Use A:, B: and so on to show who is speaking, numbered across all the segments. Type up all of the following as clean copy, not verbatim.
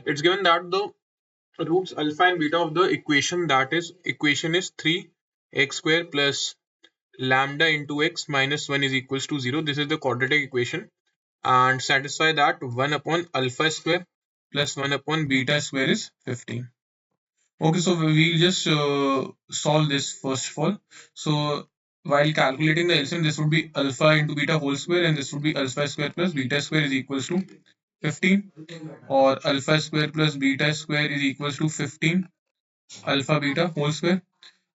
A: It's given that the roots alpha and beta of the equation, that is equation is 3x square plus lambda into x minus 1 is equals to 0. This is the quadratic equation, and satisfy that 1 upon alpha square plus 1 upon beta square is 15. Okay, so we'll just solve this first of all. So while calculating the LCM, this would be alpha into beta whole square, and this would be alpha square plus beta square is equals to 15, or alpha square plus beta square is equals to 15 alpha beta whole square.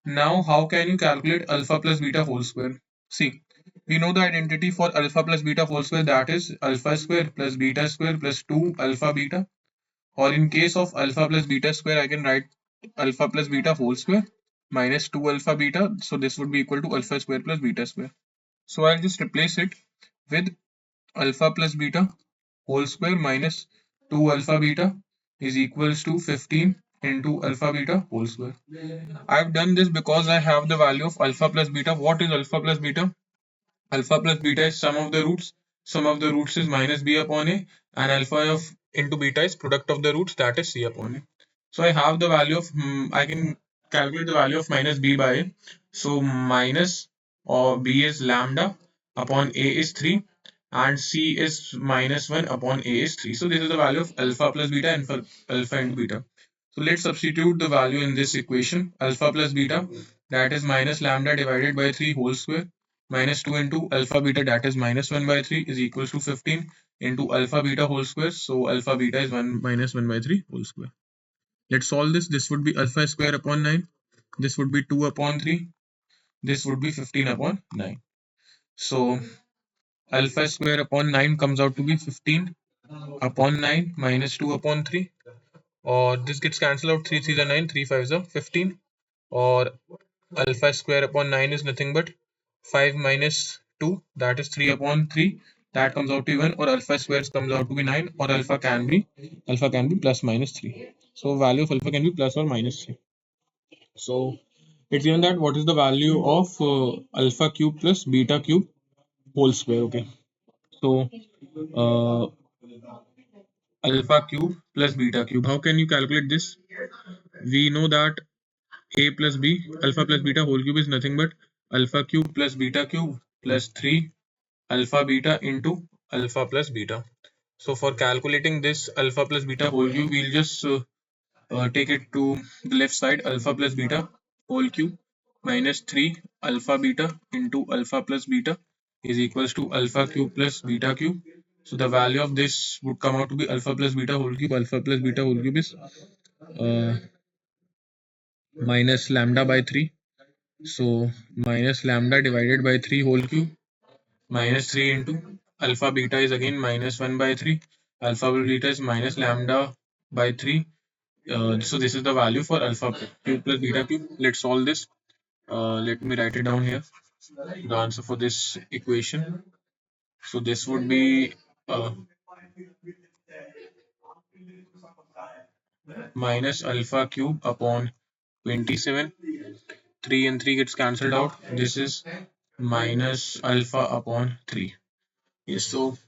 A: Now, how can you calculate alpha plus beta whole square? See, we know the identity for alpha plus beta whole square, that is alpha square plus beta square plus 2 alpha beta. Or in case of alpha plus beta square, I can write alpha plus beta whole square minus 2 alpha beta. So this would be equal to alpha square plus beta square. So I'll just replace it with alpha plus beta whole square minus 2 alpha beta is equals to 15 into alpha beta whole square. I've done this because I have the value of alpha plus beta. What is alpha plus beta? Alpha plus beta is sum of the roots. Sum of the roots is minus b upon a, and alpha of into beta is product of the roots, that is c upon a. So I have the value of I can calculate the value of minus b by a. So minus or b is lambda upon a is 3, and c is minus 1 upon a is 3. So this is the value of alpha plus beta and for alpha into beta. So let's substitute the value in this equation. Alpha plus beta, that is minus lambda divided by 3 whole square, minus 2 into alpha beta, that is minus 1 by 3 is equals to 15 into alpha beta whole square. So alpha beta is 1 minus 1 by 3 whole square. Let's solve this. This would be alpha square upon 9. This would be 2 upon 3. This would be 15 upon 9. So alpha square upon 9 comes out to be 15 upon 9 minus 2 upon 3. Or this gets cancelled out. 3 3s are 9, 3 5s are 15. Or alpha square upon 9 is nothing but 5 minus 2, that is 3 upon 3, that comes out to 1, or alpha squares comes out to be 9, or alpha can be plus minus 3. So value of alpha can be plus or minus 3. So it's given that what is the value of alpha cube plus beta cube whole square. Okay, so uh, alpha cube plus beta cube, how can you calculate this? We know that a plus b, alpha plus beta whole cube is nothing but alpha cube plus beta cube plus 3 alpha beta into alpha plus beta. So for calculating this alpha plus beta whole cube, we'll just take it to the left side. Alpha plus beta whole cube minus 3 alpha beta into alpha plus beta is equals to alpha cube plus beta cube. So the value of this would come out to be alpha plus beta whole cube. Alpha plus beta whole cube is uh, minus lambda by 3. So minus lambda divided by 3 whole cube minus 3 into alpha beta is again minus 1 by 3. Alpha beta is minus lambda by 3. So this is the value for alpha cube plus beta cube. Let's solve this. Let me write it down here. The answer for this equation. So this would be minus alpha cube upon 27. 3 and 3 gets cancelled out. This is minus alpha upon 3. Yes, so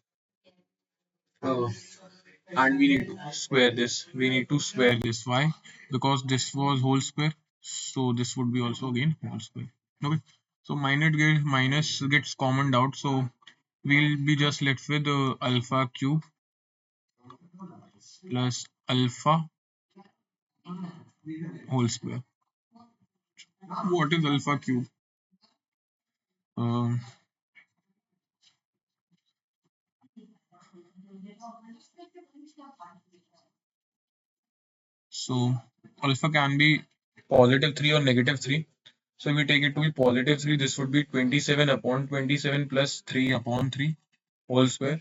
A: and we need to square this. We need to square this. Why? Because this was whole square, so this would be also again whole square. Okay, so minus gets commoned out, so we'll be just left with alpha cube plus alpha whole square. What is alpha cube? Um, so alpha can be positive 3 or negative 3. So if we take it to be positive 3, this would be 27 upon 27 plus 3 upon 3 whole square.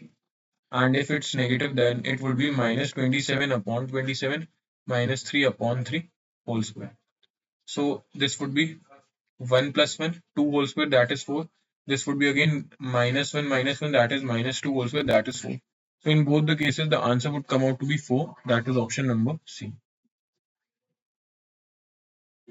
A: And if it's negative, then it would be minus 27 upon 27 minus 3 upon 3 whole square. So this would be 1 plus 1, 2 whole square, that is 4. This would be again minus 1 minus 1, that is minus 2 whole square, that is 4. So in both the cases, the answer would come out to be 4. That is option number C.